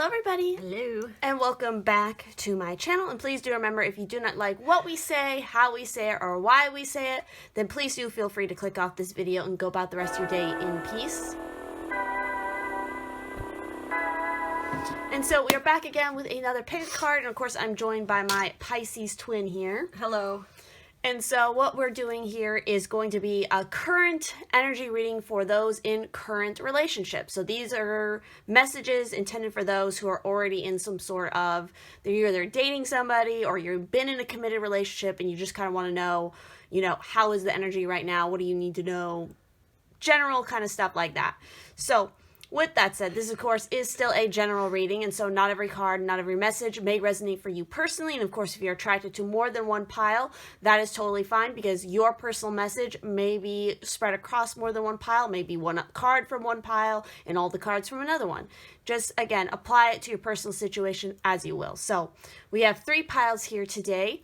everybody. Hello. And welcome back to my channel. And please do remember, if you do not like what we say, how we say it, or why we say it, then please do feel free to click off this video and go about the rest of your day in peace. And so we are back again with another pick card. And of course, I'm joined by my Pisces twin here. Hello. And so what we're doing here is going to be a current energy reading for those in current relationships. So these are messages intended for those who are already in some sort of, they're either dating somebody or you've been in a committed relationship and you just kind of want to know, how is the energy right now? What do you need to know? General kind of stuff like that. So with that said, this of course is still a general reading, and so not every card, not every message may resonate for you personally. And of course, if you're attracted to more than one pile, that is totally fine, because your personal message may be spread across more than one pile, maybe one card from one pile and all the cards from another one. Just again, apply it to your personal situation as you will. So we have 3 piles here today.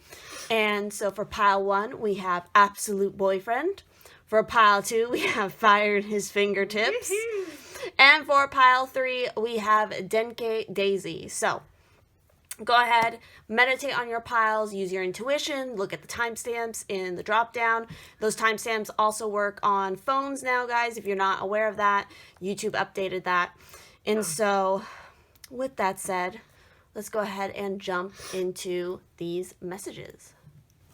And so for pile 1, we have absolute boyfriend. For pile 2, we have fire in his fingertips. And for pile 3, we have Denke Daisy. So go ahead, meditate on your piles, use your intuition, look at the timestamps in the drop down. Those timestamps also work on phones now, guys. If you're not aware of that, YouTube updated that. And so with that said, let's go ahead and jump into these messages.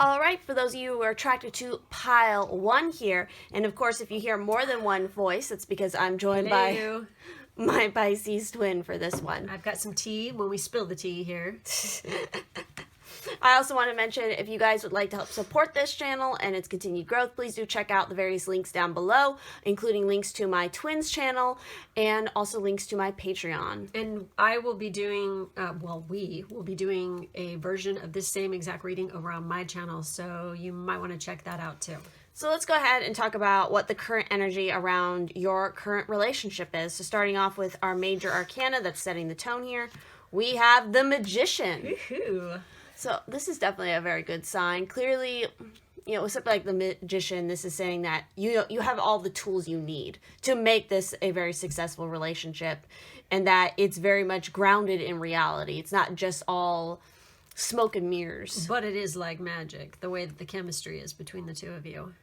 All right, for those of you who are attracted to pile 1 here, and of course, if you hear more than one voice, it's because I'm joined by my Pisces twin for this one. I've got some tea when we spill the tea here. I also want to mention, if you guys would like to help support this channel and its continued growth, please do check out the various links down below, including links to my twins channel and also links to my Patreon. And I will be doing, we will be doing a version of this same exact reading over on my channel, so you might want to check that out too. So let's go ahead and talk about what the current energy around your current relationship is. So starting off with our major arcana that's setting the tone here, we have the Magician. Woohoo! So this is definitely a very good sign. Clearly, with something like the Magician, this is saying that you have all the tools you need to make this a very successful relationship, and that it's very much grounded in reality. It's not just all smoke and mirrors. But it is like magic, the way that the chemistry is between the two of you.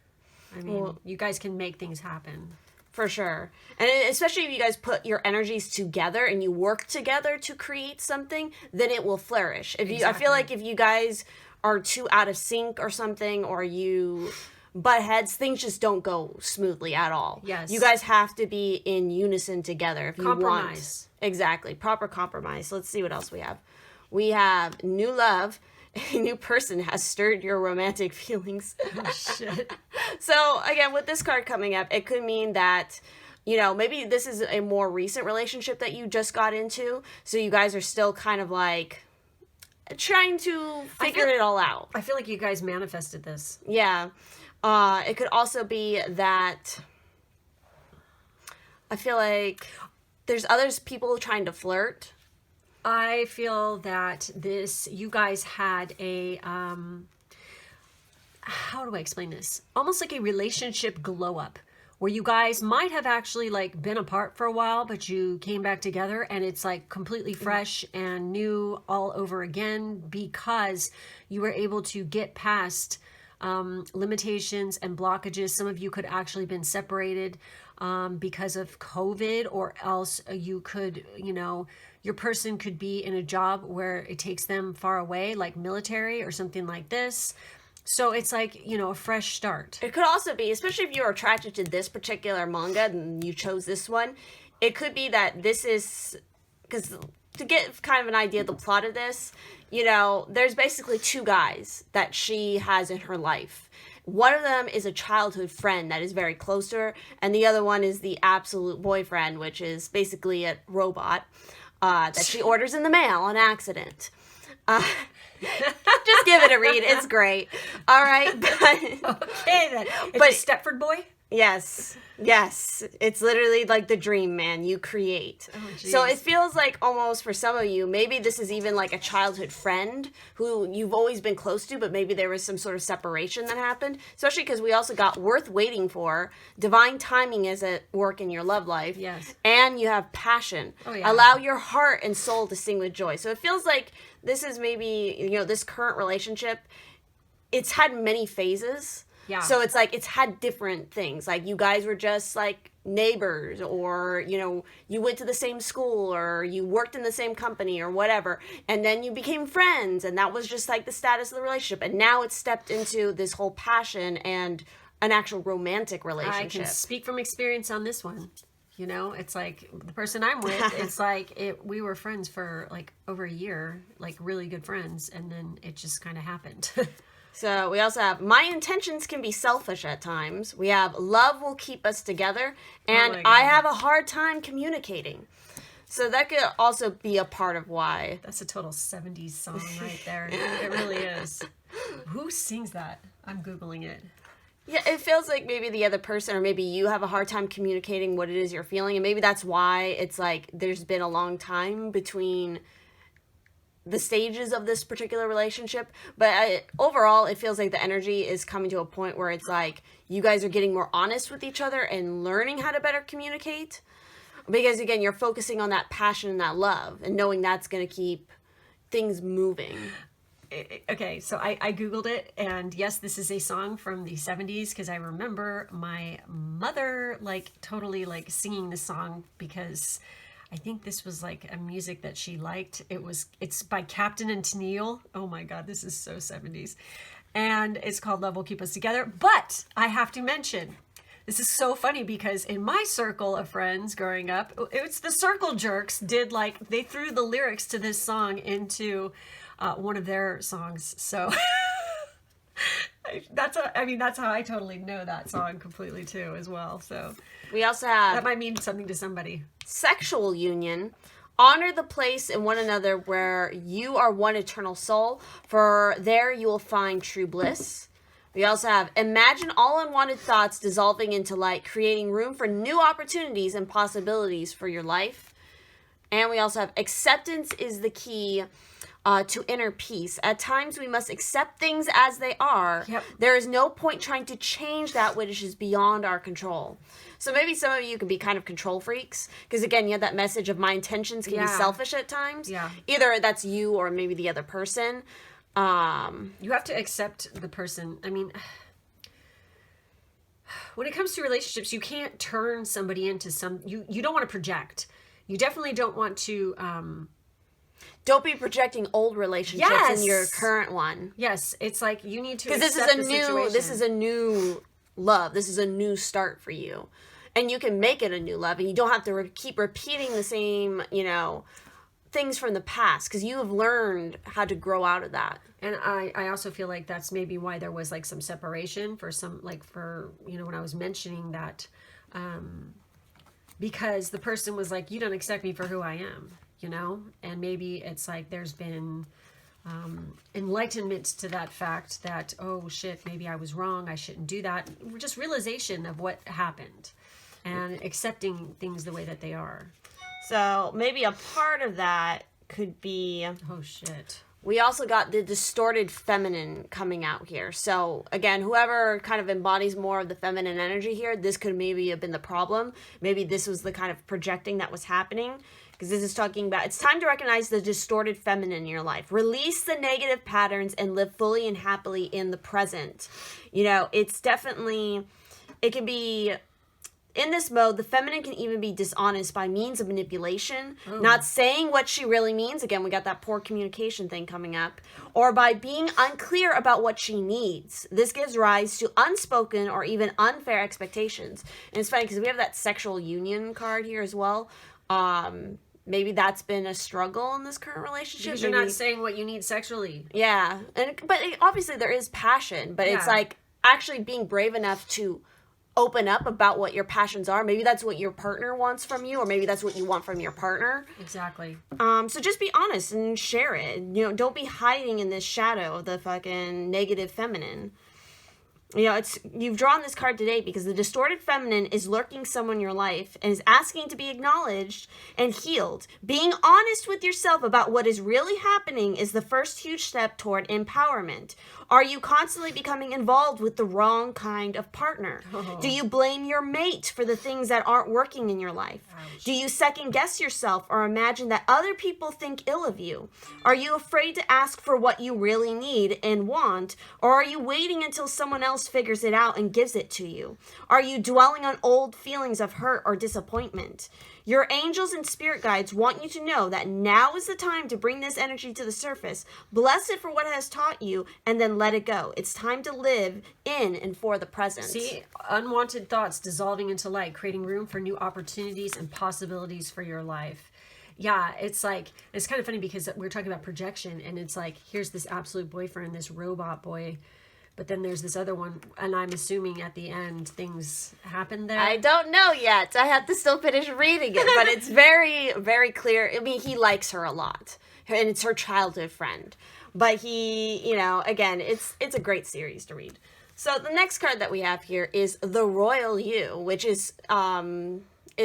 I mean, you guys can make things happen. For sure. And especially if you guys put your energies together and you work together to create something, then it will flourish. I feel like if you guys are too out of sync or something, or you butt heads, things just don't go smoothly at all. Yes. You guys have to be in unison together if you compromise. Want. Exactly. Proper compromise. Let's see what else we have. We have new love. A new person has stirred your romantic feelings. Oh, shit. So, again, with this card coming up, it could mean that, maybe this is a more recent relationship that you just got into. So you guys are still kind of like trying to figure it all out. I feel like you guys manifested this. Yeah. It could also be that I feel like there's people trying to flirt. I feel that you guys had a, how do I explain this? Almost like a relationship glow up, where you guys might have actually been apart for a while, but you came back together and it's completely fresh and new all over again, because you were able to get past limitations and blockages. Some of you could actually been separated because of COVID, or else you could, your person could be in a job where it takes them far away, like military or something like this. So it's a fresh start. It could also be, especially if you're attracted to this particular manga and you chose this one, it could be that this is, because to get kind of an idea of the plot of this, there's basically 2 guys that she has in her life. One of them is a childhood friend that is very close to her, and the other one is the absolute boyfriend, which is basically a robot that she orders in the mail on accident. Just give it a read. It's great. All right. Okay, then. It's a Stepford boy? Yes. Yes. It's literally like the dream, man. You create. Oh, So it geez. feels like almost for some of you, maybe this is even like a childhood friend who you've always been close to, but maybe there was some sort of separation that happened. Especially because we also got worth waiting for. Divine timing is at work in your love life. Yes. And you have passion. Oh, yeah. Allow your heart and soul to sing with joy. So it feels like this is maybe, this current relationship, it's had many phases. Yeah. So it's like it's had different things. Like you guys were just like neighbors, or you went to the same school, or you worked in the same company, or whatever. And then you became friends, and that was just like the status of the relationship. And now it's stepped into this whole passion and an actual romantic I relationship. can speak from experience on this one. It's like the person I'm with, it's like we were friends for like over a year, like really good friends. And then it just kind of happened. So we also have, my intentions can be selfish at times. We have, love will keep us together. And my God. I have a hard time communicating. So that could also be a part of why. That's a total 70s song right there. It really is. Who sings that? I'm Googling it. Yeah, it feels like maybe the other person, or maybe you have a hard time communicating what it is you're feeling. And maybe that's why it's like there's been a long time between the stages of this particular relationship. But overall, it feels like the energy is coming to a point where it's like you guys are getting more honest with each other and learning how to better communicate. Because again, you're focusing on that passion and that love and knowing that's going to keep things moving. Okay, so I Googled it, and yes, this is a song from the 70s, because I remember my mother totally singing this song, because I think this was like a music that she liked. It's by Captain and Tennille. Oh my God, this is so 70s. And it's called Love Will Keep Us Together. But I have to mention, this is so funny, because in my circle of friends growing up, it's the Circle Jerks they threw the lyrics to this song into one of their songs. So that's how I totally know that song completely too as well. So We also have that might mean something to somebody. sexual union. Honor the place in one another where you are one eternal soul, for there you will find true bliss. We also have imagine all unwanted thoughts dissolving into light, creating room for new opportunities and possibilities for your life. And we also have acceptance is the key to inner peace. At times we must accept things as they are. Yep. There is no point trying to change that which is beyond our control. So maybe some of you can be kind of control freaks, because again, you have that message of my intentions can be Yeah. selfish at times. Yeah. Either that's you or maybe the other person. You have to accept the person. I mean, when it comes to relationships, you can't turn somebody into you don't want to project. You definitely don't want to Don't be projecting old relationships Yes. in your current one. yes, it's like you need to Because this is a new love. This is a new start for you. And you can make it a new love, and you don't have to keep repeating the same, things from the past, because you have learned how to grow out of that. And I also feel like that's maybe why there was some separation for when I was mentioning that, because the person was like, you don't accept me for who I am, and maybe it's like there's been enlightenment to that fact that, oh shit, maybe I was wrong, I shouldn't do that. Just realization of what happened and accepting things the way that they are. So maybe a part of that could be, Oh shit. we also got the distorted feminine coming out here. So again, whoever kind of embodies more of the feminine energy here, this could maybe have been the problem. Maybe this was the kind of projecting that was happening. Because this is talking about, it's time to recognize the distorted feminine in your life. Release the negative patterns and live fully and happily in the present. It's definitely, it can be, in this mode, the feminine can even be dishonest by means of manipulation, not saying what she really means. Again, we got that poor communication thing coming up. Or by being unclear about what she needs. This gives rise to unspoken or even unfair expectations. And it's funny because we have that sexual union card here as well. Maybe that's been a struggle in this current relationship. Because you're not saying what you need sexually. Yeah. But obviously there is passion, but it's Yeah. like actually being brave enough to open up about what your passions are. Maybe that's what your partner wants from you, or maybe that's what you want from your partner. Exactly. So just be honest and share it. Don't be hiding in this shadow of the fucking negative feminine. You've drawn this card today because the distorted feminine is lurking somewhere in your life and is asking to be acknowledged and healed. Being honest with yourself about what is really happening is the first huge step toward empowerment. Are you constantly becoming involved with the wrong kind of partner? Oh. Do you blame your mate for the things that aren't working in your life? Ouch. Do you second guess yourself or imagine that other people think ill of you? Are you afraid to ask for what you really need and want, or are you waiting until someone else figures it out and gives it to you? Are you dwelling on old feelings of hurt or disappointment? Your angels and spirit guides want you to know that now is the time to bring this energy to the surface. Bless it for what it has taught you and then let it go. It's time to live in and for the present. See, unwanted thoughts dissolving into light, creating room for new opportunities and possibilities for your life. Yeah, it's kind of funny because we're talking about projection, and it's like, here's this absolute boyfriend, this robot boy, but then there's this other one, and I'm assuming at the end things happen there. I don't know yet. I have to still finish reading it, but it's very, very clear. I mean, he likes her a lot, and it's her childhood friend. But he, again, it's a great series to read. So the next card that we have here is the Royal You, which is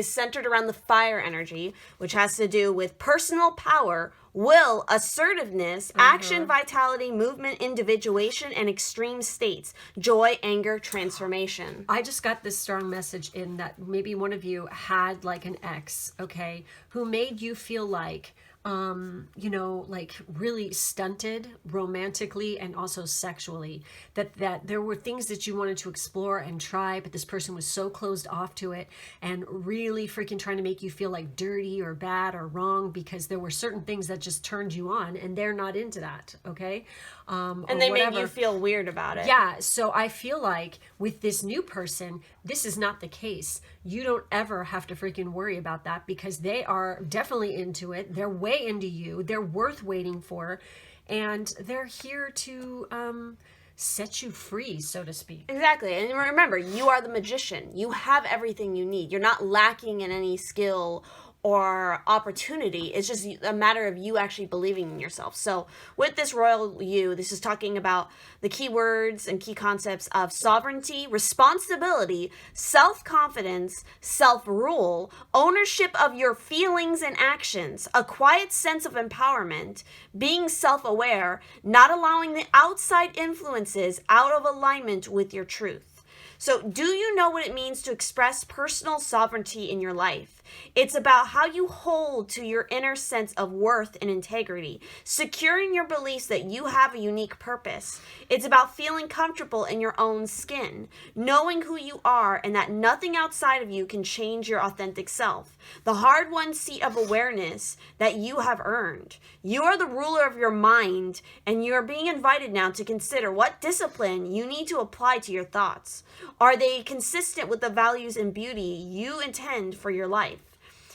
centered around the fire energy, which has to do with personal power, will, assertiveness, action, vitality, movement, individuation, and extreme states, joy, anger, transformation. I just got this strong message in that maybe one of you had like an ex, okay, who made you feel like, like really stunted romantically and also sexually, that there were things that you wanted to explore and try, but this person was so closed off to it and really freaking trying to make you feel like dirty or bad or wrong because there were certain things that just turned you on and they're not into that. Okay. And they made you feel weird about it. Yeah. So I feel like with this new person, this is not the case. You don't ever have to freaking worry about that because they are definitely into it. They're way into you. They're worth waiting for. And they're here to set you free, so to speak. Exactly. And remember, you are the magician. You have everything you need. You're not lacking in any skill or opportunity. It's just a matter of you actually believing in yourself. So with this Royal You, this is talking about the key words and key concepts of sovereignty, responsibility, self-confidence, self-rule, ownership of your feelings and actions, a quiet sense of empowerment, being self-aware, not allowing the outside influences out of alignment with your truth. So do you know what it means to express personal sovereignty in your life? It's about how you hold to your inner sense of worth and integrity, securing your beliefs that you have a unique purpose. It's about feeling comfortable in your own skin, knowing who you are and that nothing outside of you can change your authentic self. The hard-won seat of awareness that you have earned. You are the ruler of your mind, and you are being invited now to consider what discipline you need to apply to your thoughts. Are they consistent with the values and beauty you intend for your life?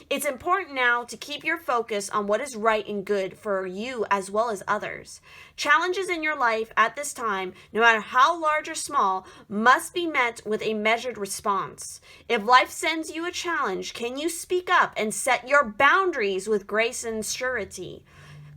It's important now to keep your focus on what is right and good for you as well as others. Challenges in your life at this time, no matter how large or small, must be met with a measured response. If life sends you a challenge, can you speak up and set your boundaries with grace and surety?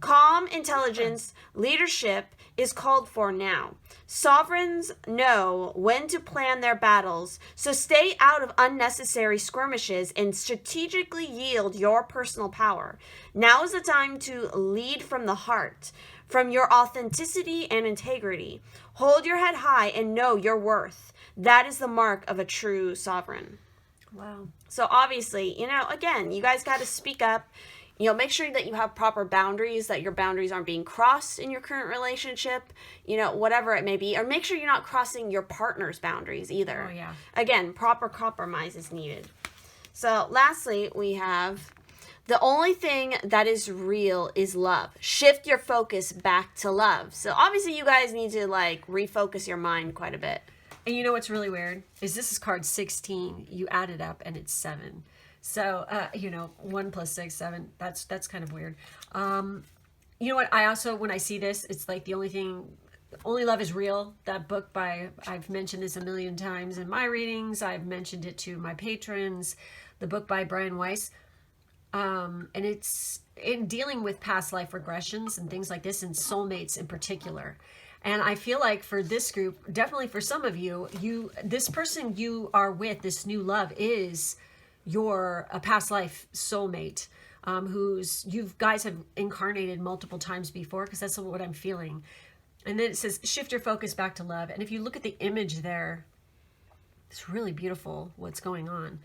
Calm intelligence, leadership is called for now. Sovereigns know when to plan their battles, so stay out of unnecessary skirmishes and strategically yield your personal power. Now is the time to lead from the heart, from your authenticity and integrity. Hold your head high and know your worth. That is the mark of a true sovereign. Wow. So obviously, again, you guys got to speak up. Make sure that you have proper boundaries, that your boundaries aren't being crossed in your current relationship, whatever it may be. Or make sure you're not crossing your partner's boundaries either. Oh, yeah. Again, proper compromise is needed. So lastly, we have the only thing that is real is love. Shift your focus back to love. So obviously you guys need to refocus your mind quite a bit. And you know what's really weird? This is card 16. You add it up and it's 7. So, 1 + 6, 7, that's kind of weird. You know what? I also, when I see this, it's like Only Love is Real, that book I've mentioned this a million times in my readings. I've mentioned it to my patrons, the book by Brian Weiss. And it's in dealing with past life regressions and things like this and soulmates in particular. And I feel like for this group, definitely for some of you, this person you are with, this new love, is a past life soulmate, who's you guys have incarnated multiple times before, because that's what I'm feeling. And then it says, shift your focus back to love. And if you look at the image there, it's really beautiful what's going on.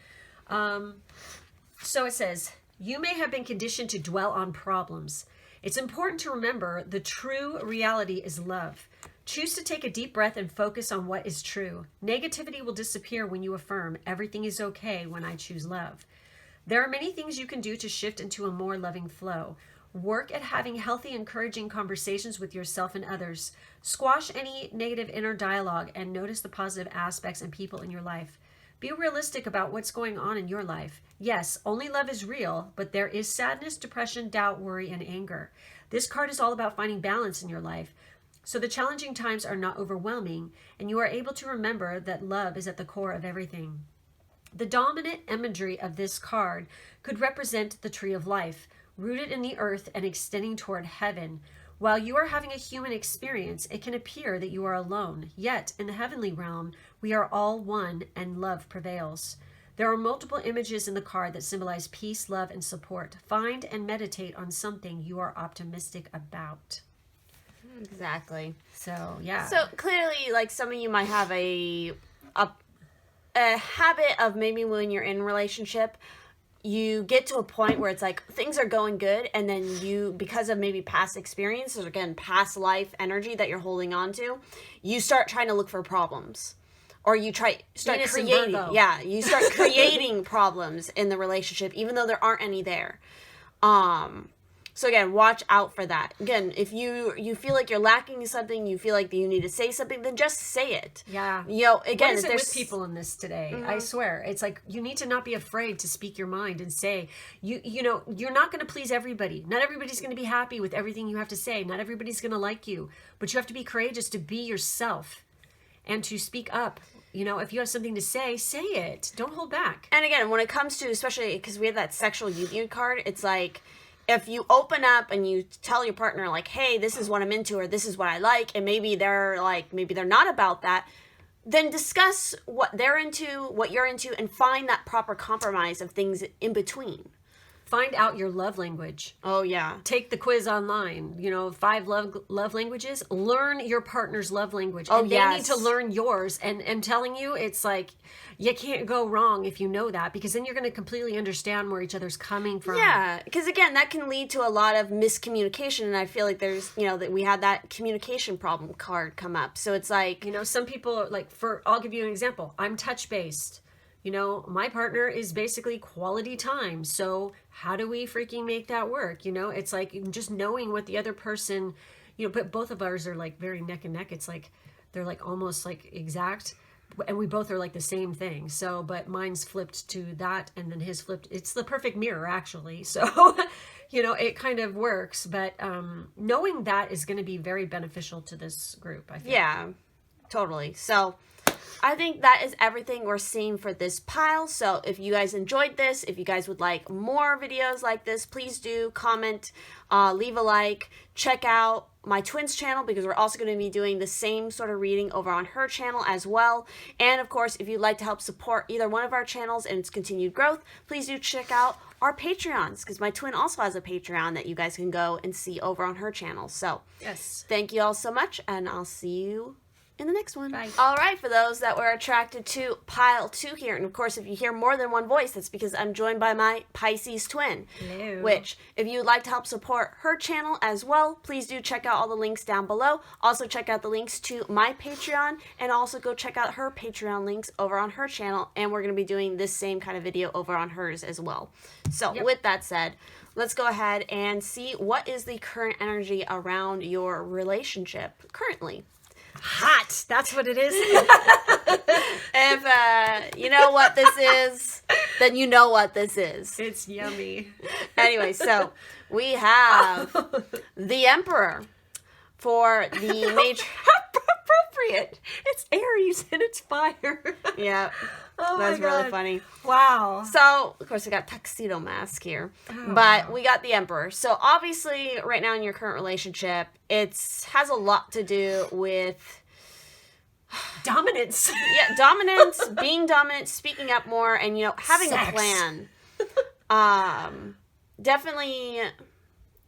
So it says, you may have been conditioned to dwell on problems. It's important to remember the true reality is love. Choose to take a deep breath and focus on what is true. Negativity will disappear when you affirm everything is okay when I choose love. There are many things you can do to shift into a more loving flow. Work at having healthy, encouraging conversations with yourself and others. Squash any negative inner dialogue and notice the positive aspects and people in your life. Be realistic about what's going on in your life. Yes, only love is real, but there is sadness, depression, doubt, worry, and anger. This card is all about finding balance in your life, so the challenging times are not overwhelming, and you are able to remember that love is at the core of everything. The dominant imagery of this card could represent the tree of life, rooted in the earth and extending toward heaven. While you are having a human experience, it can appear that you are alone. Yet, in the heavenly realm, we are all one and love prevails. There are multiple images in the card that symbolize peace, love, and support. Find and meditate on something you are optimistic about. Exactly. So, yeah. So clearly, like, some of you might have a habit of maybe when you're in a relationship, you get to a point where it's like things are going good, and then you, because of maybe past experiences or again past life energy that you're holding on to, you start trying to look for problems, or you start creating. Yeah, you start creating problems in the relationship, even though there aren't any there. So again, watch out for that. Again, if you feel like you're lacking something, you feel like you need to say something, then just say it. Yeah. You know, again, what is if it there's with people in this today? I swear, it's like you need to not be afraid to speak your mind and say, you know, you're not going to please everybody. Not everybody's going to be happy with everything you have to say. Not everybody's going to like you, but you have to be courageous to be yourself and to speak up. You know, if you have something to say it. Don't hold back. And again, when it comes to, especially because we have that sexual union card, it's like, if you open up and you tell your partner, like, hey, this is what I'm into, or this is what I like, and maybe they're not about that, then discuss what they're into, what you're into, and find that proper compromise of things in between. Find out your love language. Oh, yeah. Take the quiz online. 5 love languages. Learn your partner's love language. Oh, and they need to learn yours. And I'm telling you, it's like, you can't go wrong if you know that, because then you're going to completely understand where each other's coming from. Yeah, because again, that can lead to a lot of miscommunication, and I feel like there's, that we had that communication problem card come up. So it's like, some people are like, I'll give you an example. I'm touch-based. My partner is basically quality time. So how do we freaking make that work? It's like just knowing what the other person, but both of ours are like very neck and neck. It's like, they're like almost like exact, and we both are like the same thing. So, but mine's flipped to that, and then his flipped. It's the perfect mirror, actually. So, it kind of works, but knowing that is going to be very beneficial to this group, I think. Yeah, totally. So I think that is everything we're seeing for this pile. So if you guys enjoyed this, if you guys would like more videos like this, please do comment, leave a like, check out my twin's channel, because we're also going to be doing the same sort of reading over on her channel as well. And of course, if you'd like to help support either one of our channels and its continued growth, please do check out our Patreons, because my twin also has a Patreon that you guys can go and see over on her channel. So yes, thank you all so much, and I'll see you in the next one. Bye. All right, for those that were attracted to pile 2 here, and of course, if you hear more than one voice, that's because I'm joined by my Pisces twin. Hello. Which, if you would like to help support her channel as well, please do check out all the links down below. Also, check out the links to my Patreon, and also go check out her Patreon links over on her channel, and we're going to be doing this same kind of video over on hers as well. So, with that said, let's go ahead and see what is the current energy around your relationship currently. Hot. That's what it is. If you know what this is, then you know what this is. It's yummy. Anyway, so we have the Emperor for the major. appropriate. It's Aries and it's fire. Yeah. Oh That's my God. really funny. Wow. So, of course, we got tuxedo mask here, but we got the Emperor. So, obviously, right now in your current relationship, has a lot to do with Dominance. dominance, being dominant, speaking up more, and having Sex. a plan. Definitely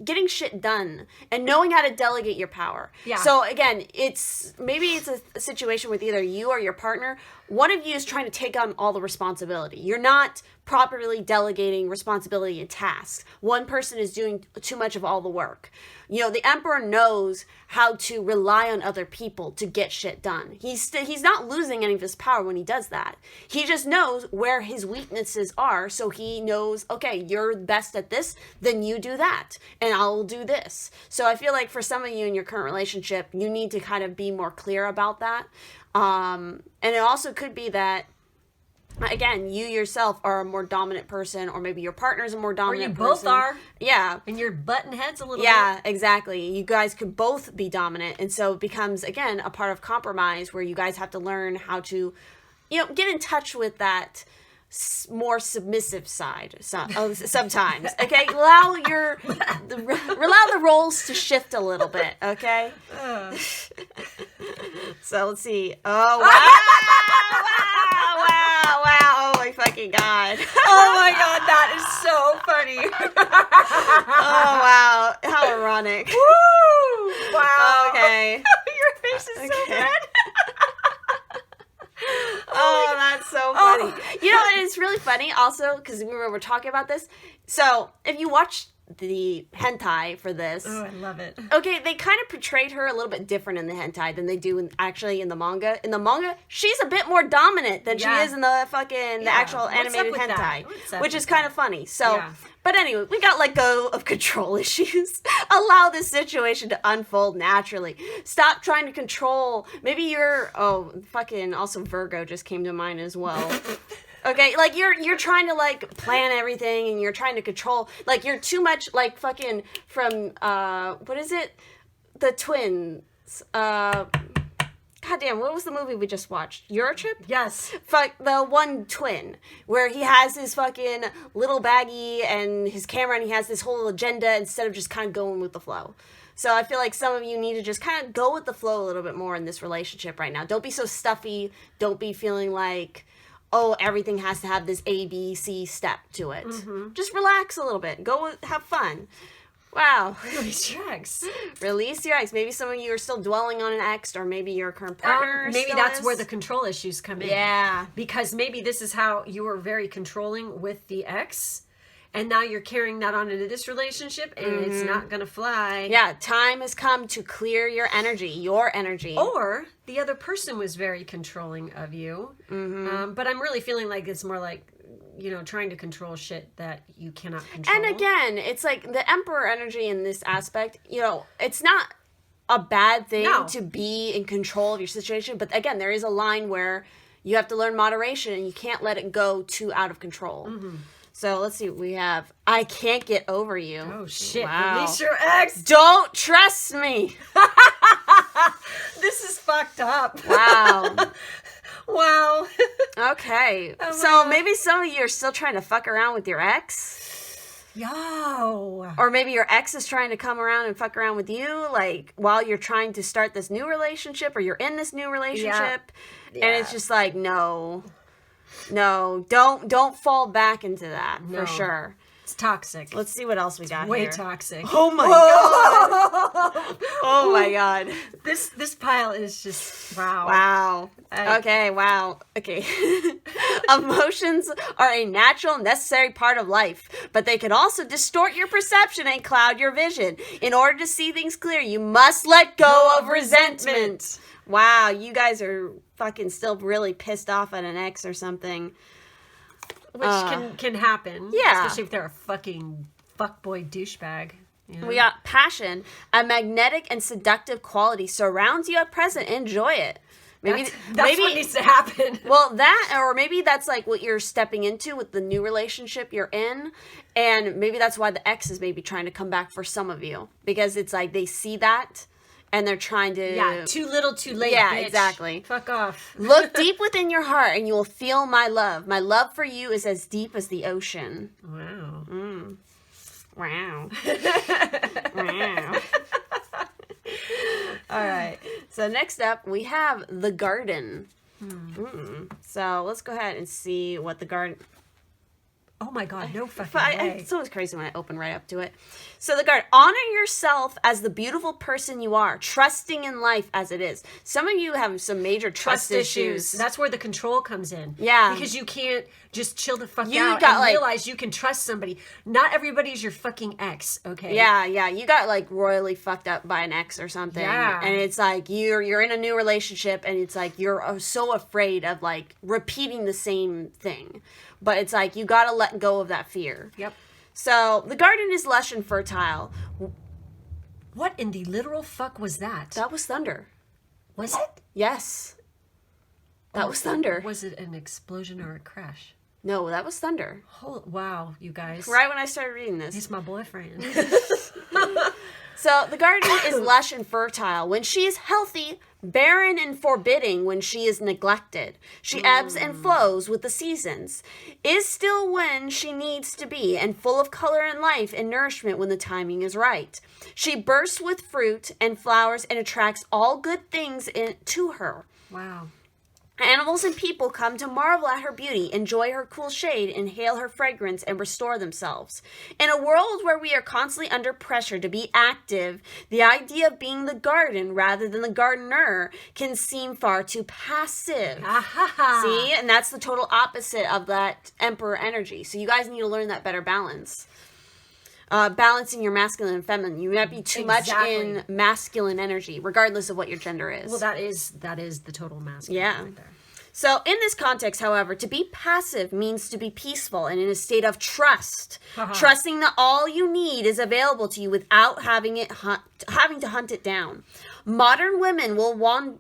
getting shit done and knowing how to delegate your power. Yeah. So again, it's a situation with either you or your partner. One of you is trying to take on all the responsibility. You're not properly delegating responsibility and tasks. One person is doing too much of all the work. The Emperor knows how to rely on other people to get shit done. He's not losing any of his power when he does that. He just knows where his weaknesses are, so he knows, okay, you're best at this, then you do that, and I'll do this. So I feel like for some of you in your current relationship, you need to kind of be more clear about that. And it also could be that, again, you yourself are a more dominant person, or maybe your partner's a more dominant person. Or you both are. Yeah. And you're butting heads a little bit. Yeah, exactly. You guys could both be dominant. And so it becomes, again, a part of compromise where you guys have to learn how to, get in touch with that more submissive side sometimes. Okay? Allow the roles to shift a little bit. Okay? So let's see. Oh, wow. Oh my fucking God. Oh my God, that is so funny. Oh wow. How ironic. Woo! Wow. Okay. Your face is so red. Oh, that's so funny. It's really funny also because we were talking about this. So if you watch the hentai for this. Oh, I love it. Okay, they kind of portrayed her a little bit different in the hentai than they do in the manga. In the manga, she's a bit more dominant than she is in the actual animated hentai, which is kind of funny. So, but anyway, we got let go of control issues. Allow this situation to unfold naturally. Stop trying to control. Maybe you're also Virgo just came to mind as well. Okay, like you're trying to plan everything and you're trying to control, you're too much fucking from what is it? The twins. Goddamn, what was the movie we just watched? Eurotrip? Yes. The one twin where he has his fucking little baggie and his camera and he has this whole agenda instead of just kind of going with the flow. So I feel like some of you need to just kind of go with the flow a little bit more in this relationship right now. Don't be so stuffy. Don't be feeling like, everything has to have this A, B, C step to it. Mm-hmm. Just relax a little bit. Have fun. Wow. Release your ex. Release your ex. Maybe some of you are still dwelling on an ex, or maybe your current partner maybe that's where the control issues come in. Yeah. Because maybe this is how you were very controlling with the ex, and now you're carrying that on into this relationship, and it's not going to fly. Yeah, time has come to clear your energy. Or the other person was very controlling of you. Mm-hmm. But I'm really feeling like it's more like, trying to control shit that you cannot control. And again, it's like the Emperor energy in this aspect, it's not a bad thing to be in control of your situation. But again, there is a line where you have to learn moderation and you can't let it go too out of control. Mm-hmm. So let's see what we have. I can't get over you. Oh, shit. Wow. Release your ex. Don't trust me. This is fucked up. Wow. Wow. Okay. So maybe some of you are still trying to fuck around with your ex. Yo. Or maybe your ex is trying to come around and fuck around with you, while you're trying to start this new relationship, or you're in this new relationship. Yeah. And it's just like, no, don't fall back into that for sure. It's toxic. Let's see what else we got Way here. toxic. Oh my God. Oh my God. This pile is just wow. Wow. Okay, wow. Okay. Emotions are a natural, necessary part of life, but they can also distort your perception and cloud your vision. In order to see things clear, you must let go of resentment. Wow, you guys are fucking still really pissed off at an ex or something. Which can happen. Yeah. Especially if they're a fucking fuckboy douchebag. We got passion. A magnetic and seductive quality surrounds you at present. Enjoy it. That's what needs to happen. Well, or maybe that's what you're stepping into with the new relationship you're in. And maybe that's why the ex is maybe trying to come back for some of you. Because it's they see that. and they're trying to... Yeah, too little, too late, Yeah, bitch. exactly. Fuck off. Look deep within your heart and you will feel my love. My love for you is as deep as the ocean. Wow. Wow. Wow. All right. So next up, we have the garden. So let's go ahead and see what the garden... Oh my God, no fucking way. It's always crazy when I open right up to it. So the garden, honor yourself as the beautiful person you are, trusting in life as it is. Some of you have some major trust issues. That's where the control comes in. Yeah. Because you can't just chill the fuck You out got, and like- realize you can trust somebody. Not everybody's your fucking ex, okay? Yeah, you got like royally fucked up by an ex or something. Yeah. And it's like you're in a new relationship and it's like you're so afraid of like repeating the same thing. But it's like you got to let go of that fear. Yep. So the garden is lush and fertile. What in the literal fuck was that? That was thunder. Was it? Yes. That was thunder. Was it an explosion or a crash? No, that was thunder. Wow, you guys. Right when I started reading this. He's my boyfriend. So the garden is lush and fertile when she is healthy, barren and forbidding when she is neglected. She ebbs and flows with the seasons, is still when she needs to be, and full of color and life and nourishment when the timing is right. She bursts with fruit and flowers and attracts all good things to her. Wow. Animals and people come to marvel at her beauty, enjoy her cool shade, inhale her fragrance, and restore themselves. In a world where we are constantly under pressure to be active, the idea of being the garden rather than the gardener can seem far too passive. See? And that's the total opposite of that emperor energy. So you guys need to learn that better balance. Balancing your masculine and feminine. You might be too much in masculine energy, regardless of what your gender is. Well, that is the total masculine right there. So in this context, however, to be passive means to be peaceful and in a state of trust. Trusting that all you need is available to you without having to hunt it down. Modern women will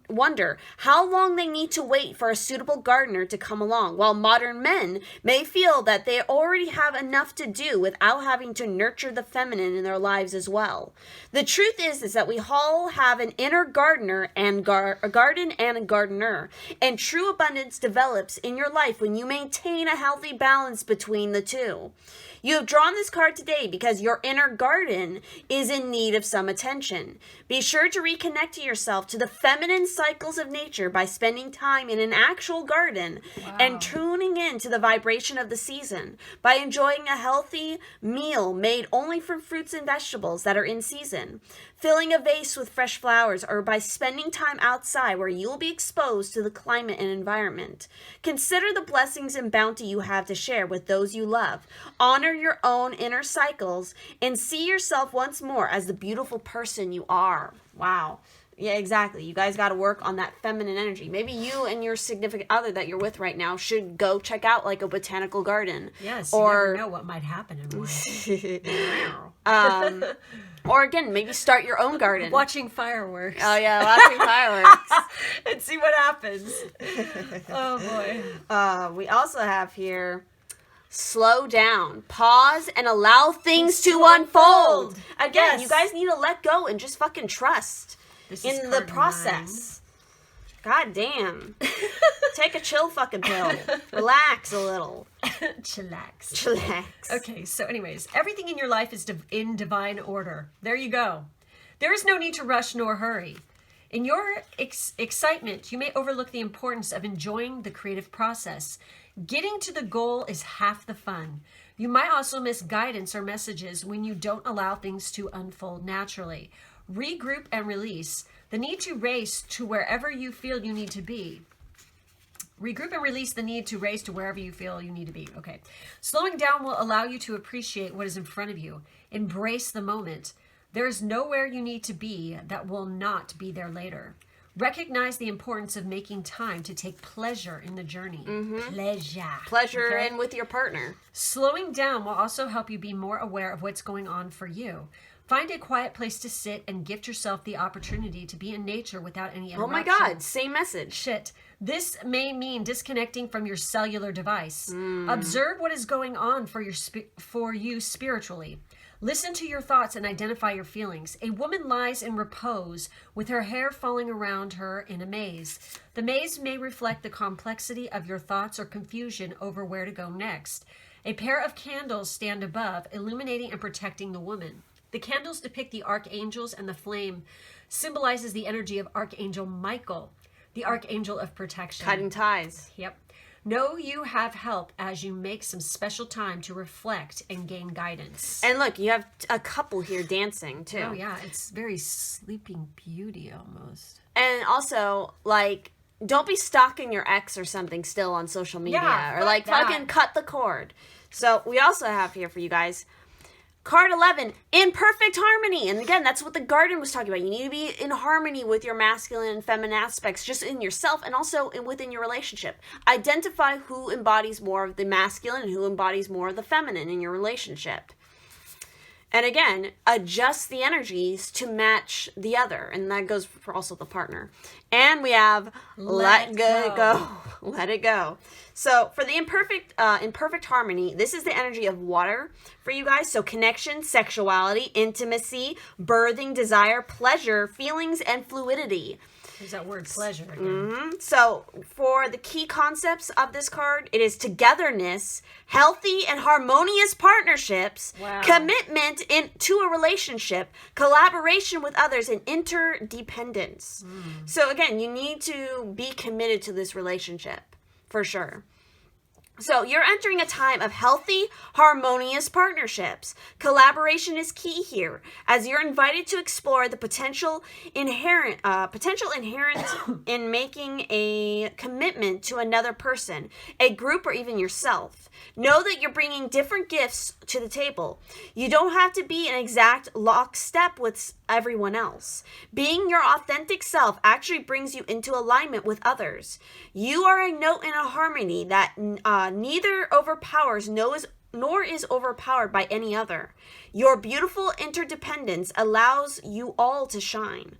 wonder how long they need to wait for a suitable gardener to come along, while modern men may feel that they already have enough to do without having to nurture the feminine in their lives as well. The truth is that we all have an inner gardener and a garden and a gardener, and true abundance develops in your life when you maintain a healthy balance between the two. You have drawn this card today because your inner garden is in need of some attention. Be sure to reconnect to yourself to the feminine cycles of nature by spending time in an actual garden and tuning in to the vibration of the season by enjoying a healthy meal made only from fruits and vegetables that are in season, filling a vase with fresh flowers, or by spending time outside where you will be exposed to the climate and environment. Consider the blessings and bounty you have to share with those you love. Honor your own inner cycles and see yourself once more as the beautiful person you are. Wow. Yeah, exactly. You guys got to work on that feminine energy. Maybe you and your significant other that you're with right now should go check out like a botanical garden. Yes, or you never know what might happen in life. Or again, maybe start your own garden. Watching fireworks. Oh yeah, watching fireworks. And see what happens. Oh boy. We also have here, slow down, pause, and allow things to unfold. Again, you guys need to let go and just fucking trust in the process. God damn. Take a chill fucking pill. Relax a little. Chillax. Okay, so anyways, everything in your life is in divine order. There you go. There is no need to rush nor hurry. In your excitement, you may overlook the importance of enjoying the creative process. Getting to the goal is half the fun. You might also miss guidance or messages when you don't allow things to unfold naturally. Regroup and release. The need to race to wherever you feel you need to be. Regroup and release the need to race to wherever you feel you need to be. Okay. Slowing down will allow you to appreciate what is in front of you. Embrace the moment. There is nowhere you need to be that will not be there later. Recognize the importance of making time to take pleasure in the journey. Pleasure. Okay? And with your partner. Slowing down will also help you be more aware of what's going on for you. Find a quiet place to sit and gift yourself the opportunity to be in nature without any interruption. Oh my God, same message. Shit. This may mean disconnecting from your cellular device. Observe what is going on for you spiritually. Listen to your thoughts and identify your feelings. A woman lies in repose with her hair falling around her in a maze. The maze may reflect the complexity of your thoughts or confusion over where to go next. A pair of candles stand above, illuminating and protecting the woman. The candles depict the archangels, and the flame symbolizes the energy of Archangel Michael, the archangel of protection. Cutting ties. Yep. Know you have help as you make some special time to reflect and gain guidance. And look, you have a couple here dancing too. Oh yeah, it's very Sleeping Beauty almost. And also, like, don't be stalking your ex or something still on social media. Yeah, or like that. fucking cut the cord. So we also have here for you guys card 11, in perfect harmony. And again, that's what the garden was talking about. You need to be in harmony with your masculine and feminine aspects, just in yourself and also within your relationship. Identify who embodies more of the masculine and who embodies more of the feminine in your relationship. And again, adjust the energies to match the other. And that goes for also the partner. And we have let go. Let it go. So for the imperfect harmony, this is the energy of water for you guys. So connection, sexuality, intimacy, birthing, desire, pleasure, feelings, and fluidity. There's that word pleasure again. Mm-hmm. So for the key concepts of this card, it is togetherness, healthy and harmonious partnerships, Wow. commitment to a relationship, collaboration with others, and interdependence. So again, you need to be committed to this relationship for sure. So you're entering a time of healthy, harmonious partnerships. Collaboration is key here, as you're invited to explore the potential inherent in making a commitment to another person, a group, or even yourself. Know that you're bringing different gifts to the table. You don't have to be in exact lockstep with everyone else. Being your authentic self actually brings you into alignment with others. You are a note in a harmony that neither overpowers nor is overpowered by any other. Your beautiful interdependence allows you all to shine.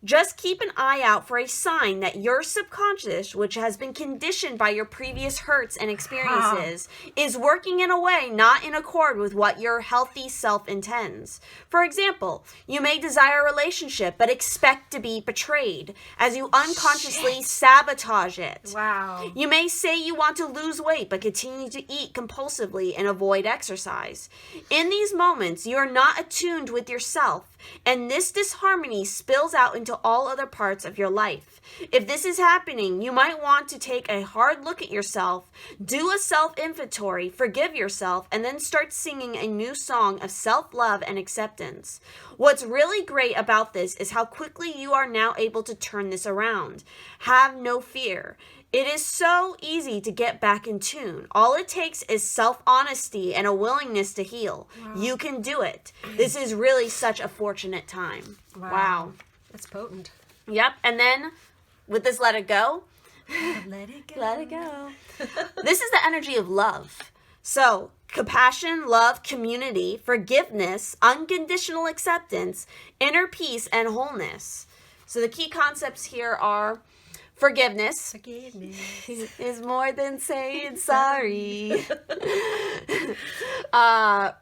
Just keep an eye out for a sign that your subconscious, which has been conditioned by your previous hurts and experiences, is working in a way not in accord with what your healthy self intends. For example, you may desire a relationship but expect to be betrayed as you unconsciously sabotage it. Wow. You may say you want to lose weight but continue to eat compulsively and avoid exercise. In these moments, you are not attuned with yourself, and this disharmony spills out into all other parts of your life. If this is happening, you might want to take a hard look at yourself, do a self-inventory, forgive yourself, and then start singing a new song of self-love and acceptance. What's really great about this is how quickly you are now able to turn this around. Have no fear. It is so easy to get back in tune. All it takes is self-honesty and a willingness to heal. Wow. You can do it. This is really such a fortunate time. Wow. That's potent. Yep. And then with this let it go. Let it go. Let it go. This is the energy of love. So compassion, love, community, forgiveness, unconditional acceptance, inner peace, and wholeness. So the key concepts here are forgiveness is more than saying sorry.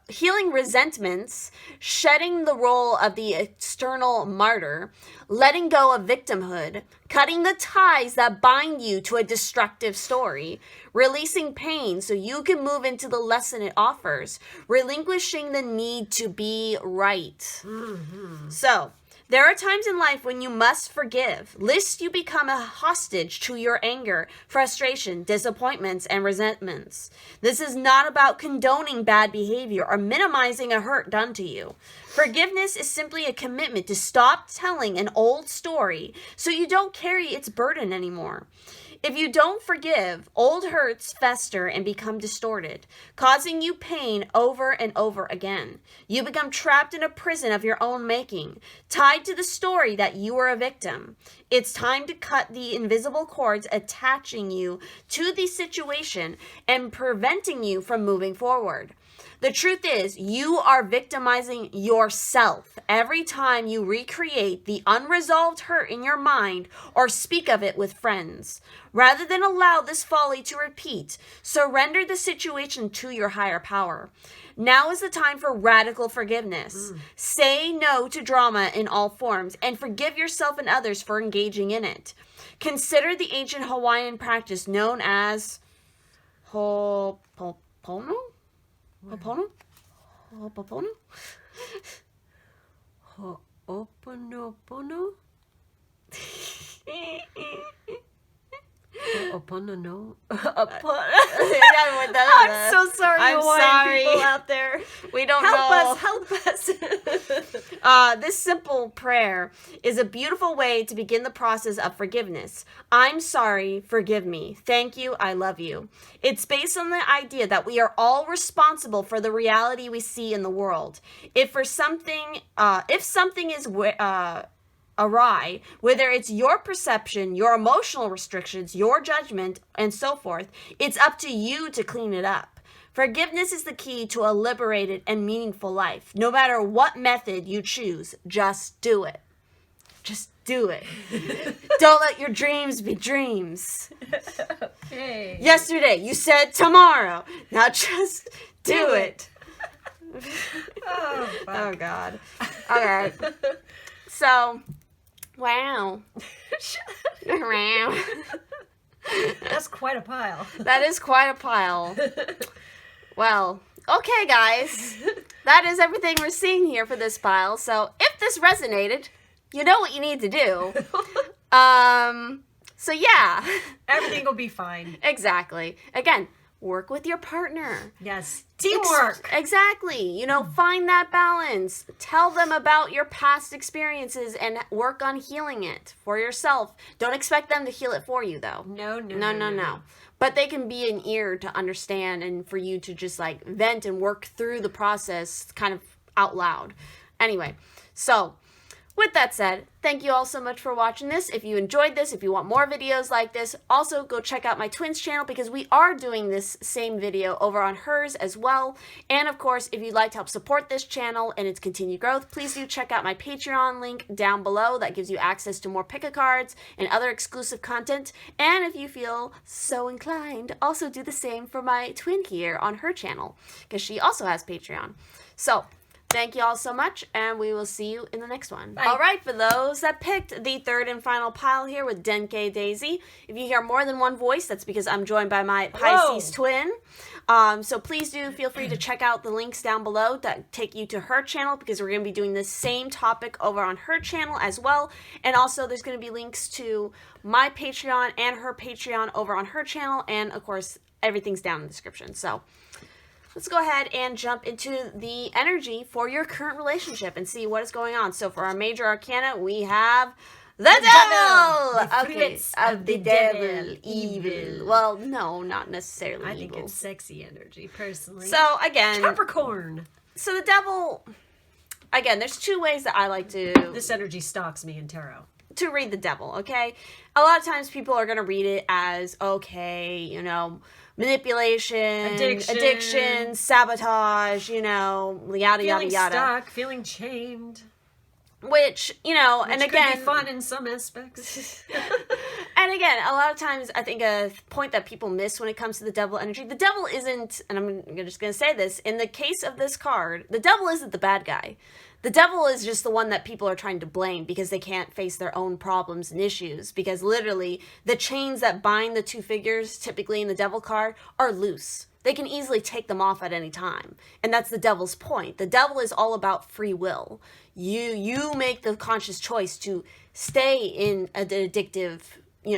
Healing resentments, shedding the role of the external martyr, letting go of victimhood, cutting the ties that bind you to a destructive story, releasing pain so you can move into the lesson it offers, relinquishing the need to be right. Mm-hmm. So, there are times in life when you must forgive, lest you become a hostage to your anger, frustration, disappointments, and resentments. This is not about condoning bad behavior or minimizing a hurt done to you. Forgiveness is simply a commitment to stop telling an old story so you don't carry its burden anymore. If you don't forgive, old hurts fester and become distorted, causing you pain over and over again. You become trapped in a prison of your own making, tied to the story that you were a victim. It's time to cut the invisible cords attaching you to the situation and preventing you from moving forward. The truth is, you are victimizing yourself every time you recreate the unresolved hurt in your mind or speak of it with friends. Rather than allow this folly to repeat, surrender the situation to your higher power. Now is the time for radical forgiveness. Say no to drama in all forms and forgive yourself and others for engaging in it. Consider the ancient Hawaiian practice known as Ho'opono? Ho'opono? Ho'opono? Ho'oponopono? Ho'oponono? I'm so sorry, Hawaiian people out there. We don't know. Help us. This simple prayer is a beautiful way to begin the process of forgiveness. I'm sorry, forgive me. Thank you, I love you. It's based on the idea that we are all responsible for the reality we see in the world. If something is awry, whether it's your perception, your emotional restrictions, your judgment, and so forth, it's up to you to clean it up. Forgiveness is the key to a liberated and meaningful life. No matter what method you choose, just do it. Just do it. Don't let your dreams be dreams. Hey. Yesterday, you said tomorrow. Now just do it. Oh, Oh, God. All right. So, wow. Wow. That's quite a pile. That is quite a pile. Well, okay, guys. That is everything we're seeing here for this pile. So, if this resonated, you know what you need to do. So, yeah. Everything will be fine. Exactly. Again, work with your partner. Yes. Teamwork. Exactly. Find that balance. Tell them about your past experiences and work on healing it for yourself. Don't expect them to heal it for you, though. No. But they can be an ear to understand and for you to just like vent and work through the process kind of out loud. Anyway, so with that said, thank you all so much for watching this. If you enjoyed this, if you want more videos like this, also go check out my twins channel because we are doing this same video over on hers as well. And of course, if you'd like to help support this channel and its continued growth, please do check out my Patreon link down below. That gives you access to more pick-a cards and other exclusive content. And if you feel so inclined, also do the same for my twin here on her channel because she also has Patreon. So, thank you all so much, and we will see you in the next one. Bye. All right, for those that picked the third and final pile here with Denke Daisy, if you hear more than one voice, that's because I'm joined by my Pisces twin. So please do feel free to check out the links down below that take you to her channel because we're going to be doing the same topic over on her channel as well. And also there's going to be links to my Patreon and her Patreon over on her channel. And of course, everything's down in the description. So let's go ahead and jump into the energy for your current relationship and see what is going on. So for our major arcana, we have the devil! The Okay, fruits of the devil, evil. Well, no, not necessarily I think evil. it's sexy energy, personally. So again, Capricorn. so the devil, again, there's two ways that I like to This energy stalks me in tarot. to read the devil, okay? A lot of times people are going to read it as, okay, manipulation, addiction, sabotage, yada, yada, Feeling yada. stuck, feeling chained. Which, and Which again, could be fun in some aspects. and again, a lot of times I think a point that people miss when it comes to the devil energy, the devil isn't, and I'm just going to say this, in the case of this card, the devil isn't the bad guy. The devil is just the one that people are trying to blame because they can't face their own problems and issues. Because literally, the chains that bind the two figures, typically in the devil card, are loose. They can easily take them off at any time. And that's the devil's point. The devil is all about free will. You make the conscious choice to stay in an addictive,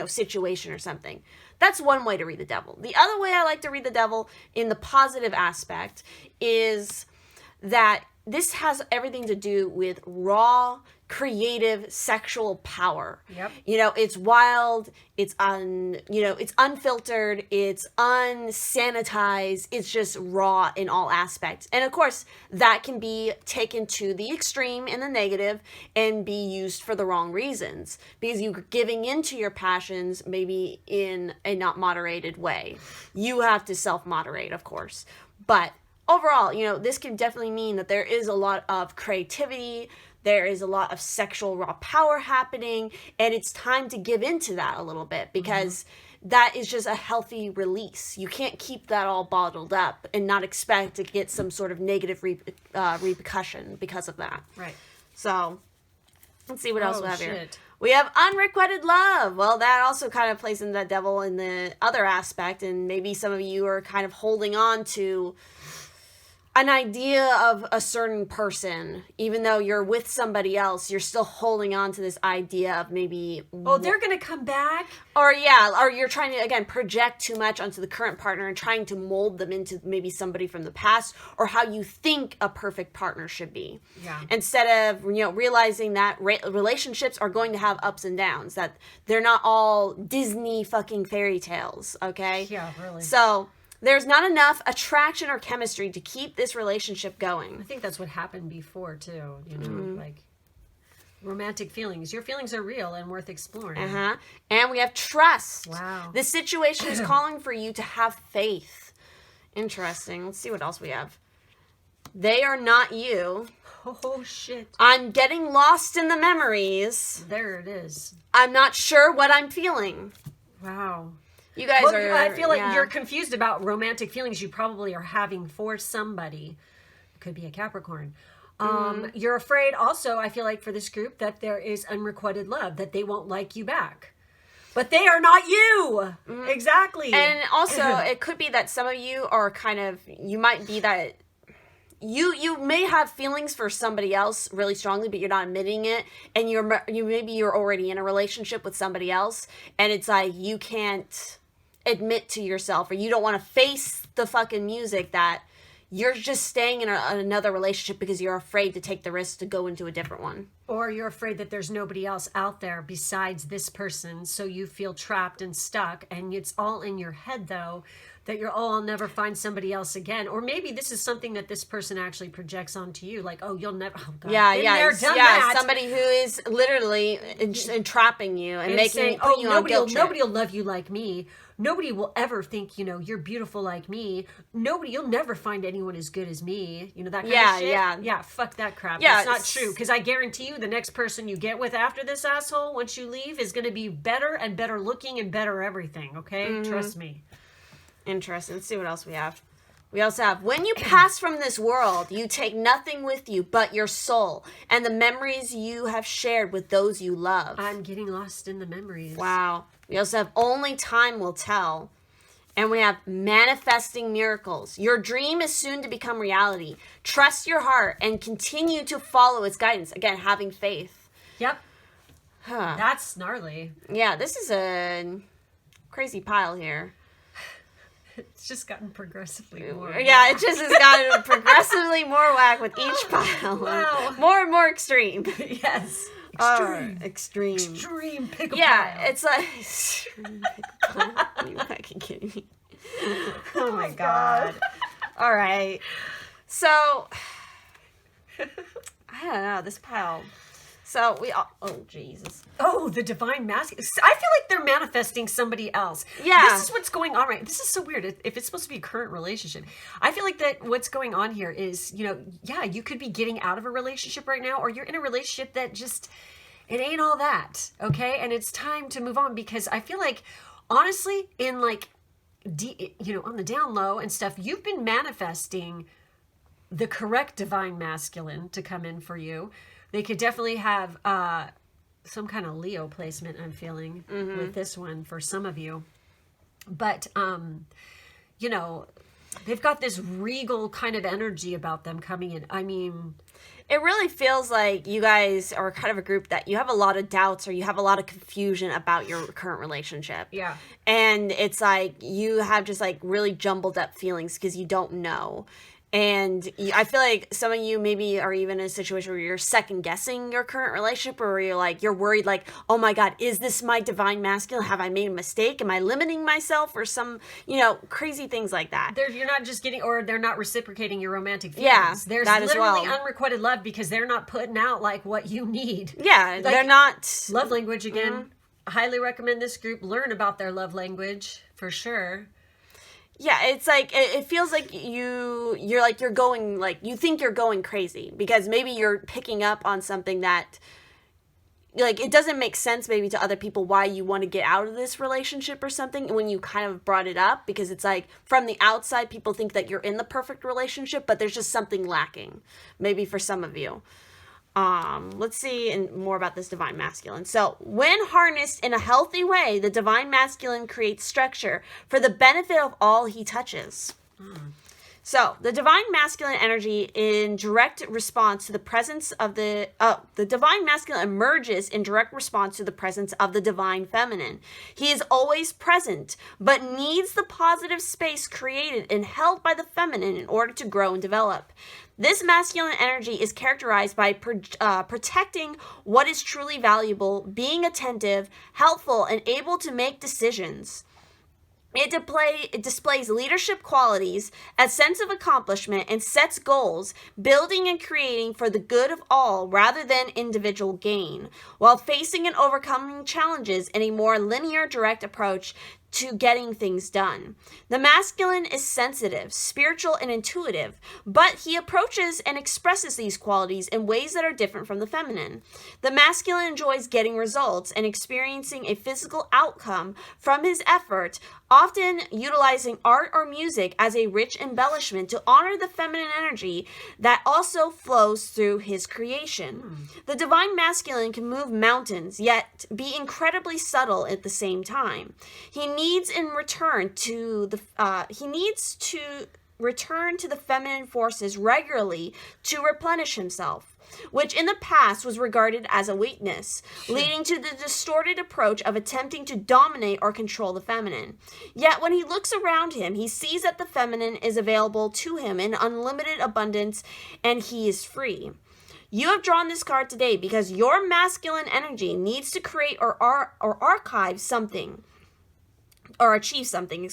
situation or something. That's one way to read the devil. The other way I like to read the devil in the positive aspect is that this has everything to do with raw, creative, sexual power. Yep. It's wild, it's it's unfiltered, it's unsanitized, it's just raw in all aspects. And of course, that can be taken to the extreme in the negative and be used for the wrong reasons because you're giving into your passions maybe in a not moderated way. You have to self-moderate, of course. But overall, this can definitely mean that there is a lot of creativity, there is a lot of sexual raw power happening, and it's time to give into that a little bit, because that is just a healthy release. You can't keep that all bottled up and not expect to get some sort of negative repercussion because of that. Right. So, let's see what else we have here. Shit. We have unrequited love. Well, that also kind of plays in the devil in the other aspect, and maybe some of you are kind of holding on to an idea of a certain person. Even though you're with somebody else, you're still holding on to this idea of maybe... Oh, they're going to come back? Or you're trying to, again, project too much onto the current partner and trying to mold them into maybe somebody from the past, or how you think a perfect partner should be. Yeah. Instead of, realizing that relationships are going to have ups and downs, that they're not all Disney fucking fairy tales, okay? Yeah, really. So... there's not enough attraction or chemistry to keep this relationship going. I think that's what happened before, too. Like romantic feelings. Your feelings are real and worth exploring. And we have trust. Wow. This situation is calling for you to have faith. Interesting. Let's see what else we have. They are not you. Oh, shit. I'm getting lost in the memories. There it is. I'm not sure what I'm feeling. Wow. You guys are... I feel like you're confused about romantic feelings you probably are having for somebody. It could be a Capricorn. You're afraid also, I feel like, for this group, that there is unrequited love, that they won't like you back. But they are not you. Exactly. And also, it could be that some of you are kind of... you might be that... You may have feelings for somebody else really strongly, but you're not admitting it, and maybe you're already in a relationship with somebody else, and it's like you can't admit to yourself, or you don't want to face the fucking music that you're just staying in another relationship because you're afraid to take the risk to go into a different one. Or you're afraid that there's nobody else out there besides this person, so you feel trapped and stuck, and it's all in your head, though, that you're, I'll never find somebody else again. Or maybe this is something that this person actually projects onto you, like, oh, you'll never, oh, God, that. Somebody who is literally entrapping you and making putting you on guilt trip. Nobody will love you like me. Nobody will ever think, you're beautiful like me. You'll never find anyone as good as me. That kind of shit. Yeah, fuck that crap. Yeah, it's not true. Because I guarantee you the next person you get with after this asshole, once you leave, is going to be better and better looking and better everything, okay? Trust me. Interesting. Let's see what else we have. We also have, when you pass from this world, you take nothing with you but your soul and the memories you have shared with those you love. I'm getting lost in the memories. Wow. We also have, only time will tell. And we have, manifesting miracles. Your dream is soon to become reality. Trust your heart and continue to follow its guidance. Again, having faith. Yep. That's gnarly. Yeah, this is a crazy pile here. It's just gotten progressively more. Yeah, it just has gotten progressively more whack with each pile. Wow. More and more extreme. Yes. Extreme. Extreme pickle Yeah, pile. it's like... extreme pickle pile. Are you fucking kidding me? Oh my God. All right. So, I don't know, this pile... So we all, oh Jesus. Oh, the divine masculine. I feel like they're manifesting somebody else. Yeah. This is what's going on, right? This is so weird. If it's supposed to be a current relationship, I feel like that what's going on here is, you could be getting out of a relationship right now, or you're in a relationship that just, it ain't all that, okay? And it's time to move on, because I feel like, honestly, in like, on the down low and stuff, you've been manifesting the correct divine masculine to come in for you. They could definitely have some kind of Leo placement, I'm feeling, with this one for some of you. But, they've got this regal kind of energy about them coming in. I mean... It really feels like you guys are kind of a group that you have a lot of doubts, or you have a lot of confusion about your current relationship. Yeah. And it's like you have just like really jumbled up feelings because you don't know. And I feel like some of you maybe are even in a situation where you're second guessing your current relationship, or you're worried like, oh my God, is this my divine masculine? Have I made a mistake? Am I limiting myself, or some, crazy things like that? You're not just getting, or they're not reciprocating your romantic feelings. Yeah, there's that literally as well. Unrequited love, because they're not putting out like what you need. Yeah, Like, they're not. Love language again. Highly recommend this group learn about their love language for sure. Yeah, it's like it feels like you're going like you think you're going crazy because maybe you're picking up on something that like it doesn't make sense maybe to other people why you want to get out of this relationship or something when you kind of brought it up, because it's like from the outside people think that you're in the perfect relationship, but there's just something lacking maybe for some of you. Let's see and more about this divine masculine. So when harnessed in a healthy way, the divine masculine creates structure for the benefit of all he touches. So the divine masculine energy in direct response to the presence of the divine masculine emerges in direct response to the presence of the divine feminine. He is always present, but needs the positive space created and held by the feminine in order to grow and develop. This masculine energy is characterized by protecting what is truly valuable, being attentive, helpful, and able to make decisions. It displays leadership qualities, a sense of accomplishment, and sets goals, building and creating for the good of all rather than individual gain, while facing and overcoming challenges in a more linear, direct approach to getting things done. The masculine is sensitive, spiritual, and intuitive, but he approaches and expresses these qualities in ways that are different from the feminine. The masculine enjoys getting results and experiencing a physical outcome from his effort, often utilizing art or music as a rich embellishment to honor the feminine energy that also flows through his creation. The divine masculine can move mountains, yet be incredibly subtle at the same time. He needs to return to the feminine forces regularly to replenish himself, which in the past was regarded as a weakness, leading to the distorted approach of attempting to dominate or control the feminine. Yet when he looks around him, he sees that the feminine is available to him in unlimited abundance and he is free. You have drawn this card today because your masculine energy needs to create or archive something, or achieve something,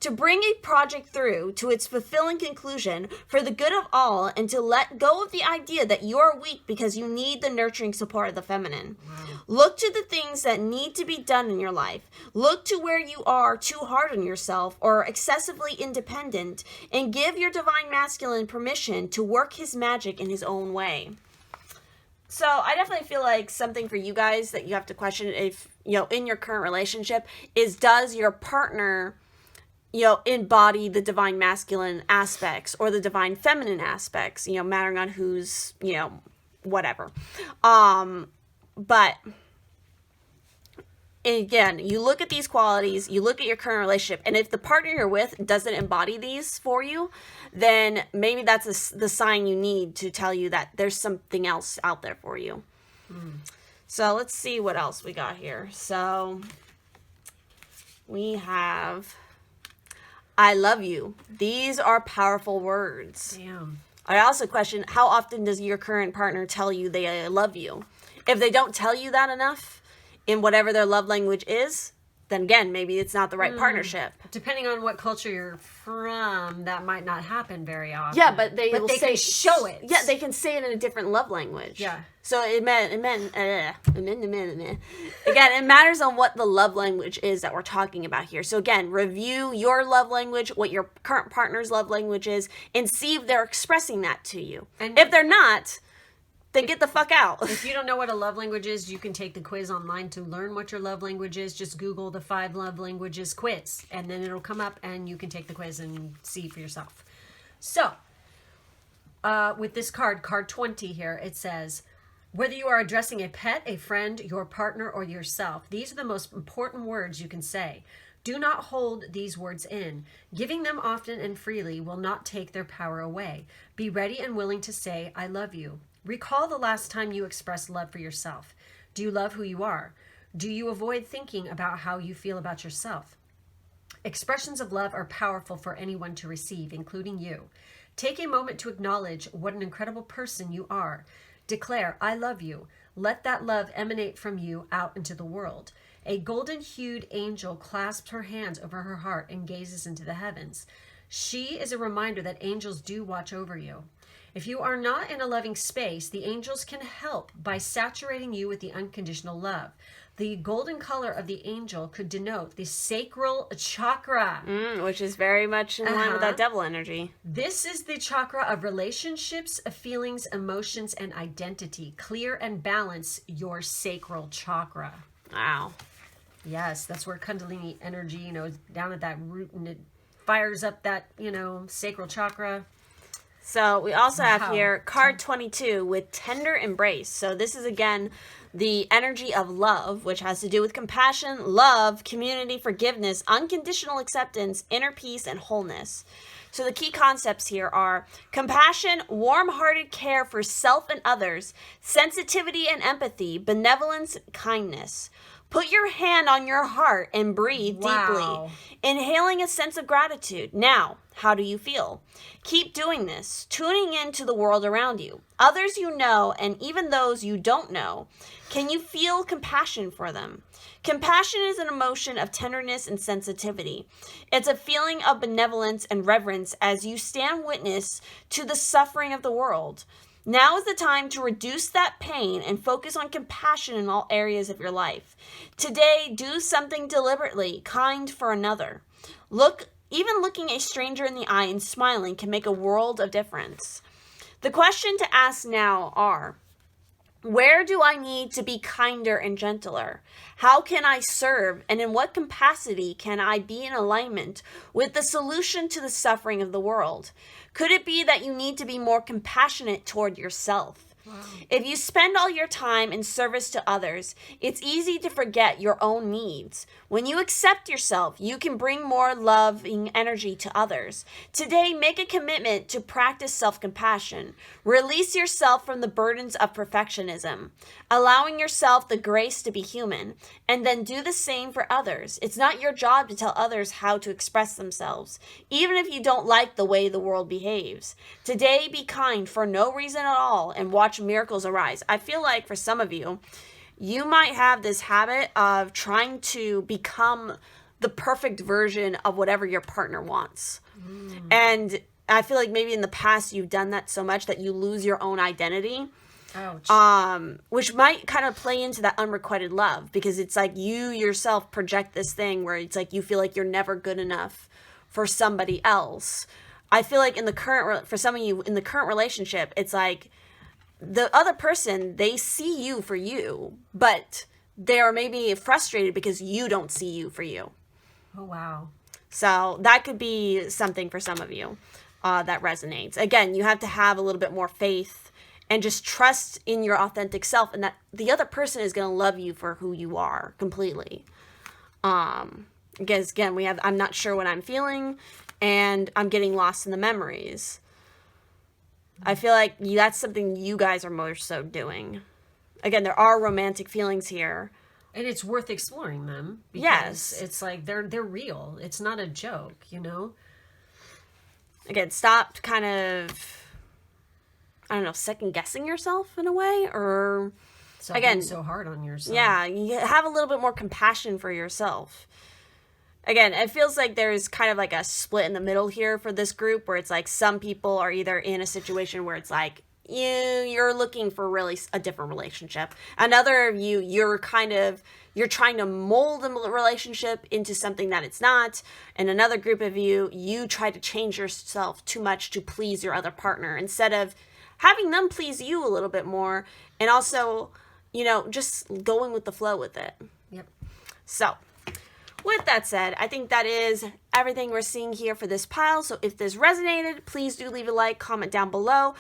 to bring a project through to its fulfilling conclusion for the good of all, and to let go of the idea that you are weak because you need the nurturing support of the feminine. Wow. Look to the things that need to be done in your life. Look to where you are too hard on yourself or excessively independent, and give your divine masculine permission to work his magic in his own way. So I definitely feel like something for you guys that you have to question if, in your current relationship is, does your partner, embody the divine masculine aspects or the divine feminine aspects, mattering on who's, whatever. But again, you look at these qualities, you look at your current relationship, and if the partner you're with doesn't embody these for you, then maybe that's the sign you need to tell you that there's something else out there for you. So let's see what else we got here. So we have, I love you. These are powerful words. Damn. I also question, how often does your current partner tell you they love you? If they don't tell you that enough in whatever their love language is, then again, maybe it's not the right partnership. Depending on what culture you're from, that might not happen very often. Yeah, but they can show it. Yeah, they can say it in a different love language. Yeah. So again, it matters on what the love language is that we're talking about here. So again, review your love language, what your current partner's love language is, and see if they're expressing that to you. And if they're not, then get the fuck out. If you don't know what a love language is, you can take the quiz online to learn what your love language is. Just Google the 5 love languages quiz, and then it'll come up and you can take the quiz and see for yourself. So, with this card 20 here, it says, whether you are addressing a pet, a friend, your partner, or yourself, these are the most important words you can say. Do not hold these words in. Giving them often and freely will not take their power away. Be ready and willing to say, I love you. Recall the last time you expressed love for yourself. Do you love who you are? Do you avoid thinking about how you feel about yourself? Expressions of love are powerful for anyone to receive, including you. Take a moment to acknowledge what an incredible person you are. Declare, I love you. Let that love emanate from you out into the world. A golden-hued angel clasps her hands over her heart and gazes into the heavens. She is a reminder that angels do watch over you. If you are not in a loving space, the angels can help by saturating you with the unconditional love. The golden color of the angel could denote the sacral chakra. Which is very much in line with that devil energy. This is the chakra of relationships, feelings, emotions, and identity. Clear and balance your sacral chakra. Wow. Yes, that's where Kundalini energy, is down at that root, and it fires up that, sacral chakra. So we also have here card 22 with tender embrace. So this is, again, the energy of love, which has to do with compassion, love, community, forgiveness, unconditional acceptance, inner peace, and wholeness. So the key concepts here are compassion, warm-hearted care for self and others, sensitivity and empathy, benevolence, kindness. Put your hand on your heart and breathe deeply, inhaling a sense of gratitude. Now, how do you feel? Keep doing this, tuning into the world around you, others you know, and even those you don't know. Can you feel compassion for them? Compassion is an emotion of tenderness and sensitivity. It's a feeling of benevolence and reverence as you stand witness to the suffering of the world. Now is the time to reduce that pain and focus on compassion in all areas of your life. Today, do something deliberately kind for another. Even looking a stranger in the eye and smiling can make a world of difference. The question to ask now are, where do I need to be kinder and gentler? How can I serve? And in what capacity can I be in alignment with the solution to the suffering of the world? Could it be that you need to be more compassionate toward yourself? Wow. If you spend all your time in service to others, it's easy to forget your own needs. When you accept yourself, you can bring more loving energy to others. Today, make a commitment to practice self-compassion. Release yourself from the burdens of perfectionism, allowing yourself the grace to be human, and then do the same for others. It's not your job to tell others how to express themselves, even if you don't like the way the world behaves. Today, be kind for no reason at all and watch miracles arise. I feel like for some of you, you might have this habit of trying to become the perfect version of whatever your partner wants. And I feel like maybe in the past you've done that so much that you lose your own identity. Ouch. Which might kind of play into that unrequited love, because it's like you yourself project this thing where it's like you feel like you're never good enough for somebody else. I feel like for some of you in the current relationship, it's like the other person, they see you for you, but they are maybe frustrated because you don't see you for you. Oh, wow. So that could be something for some of you that resonates. Again, you have to have a little bit more faith and just trust in your authentic self, and that the other person is going to love you for who you are completely. Because again, I'm not sure what I'm feeling, and I'm getting lost in the memories. I feel like that's something you guys are more so doing. Again, there are romantic feelings here. And it's worth exploring them. Because yes. It's like they're real. It's not a joke, Again, stop kind of, I don't know, second guessing yourself in a way, or stop being so hard on yourself. Yeah, you have a little bit more compassion for yourself. Again, it feels like there's kind of like a split in the middle here for this group, where it's like some people are either in a situation where it's like you're looking for really a different relationship. Another of you're trying to mold the relationship into something that it's not. And another group of you try to change yourself too much to please your other partner instead of having them please you a little bit more, and also, just going with the flow with it. Yep. So, with that said, I think that is everything we're seeing here for this pile. So if this resonated, please do leave a like, comment down below.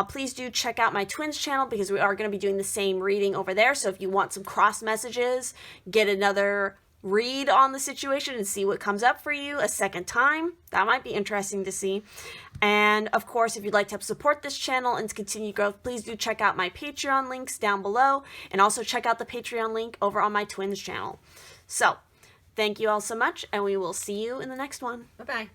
Please do check out my twins channel, because we are going to be doing the same reading over there. So if you want some cross messages, get another read on the situation and see what comes up for you a second time, that might be interesting to see. And of course, if you'd like to help support this channel and continue growth, please do check out my Patreon links down below, and also check out the Patreon link over on my twins channel. So thank you all so much, and we will see you in the next one. Bye-bye.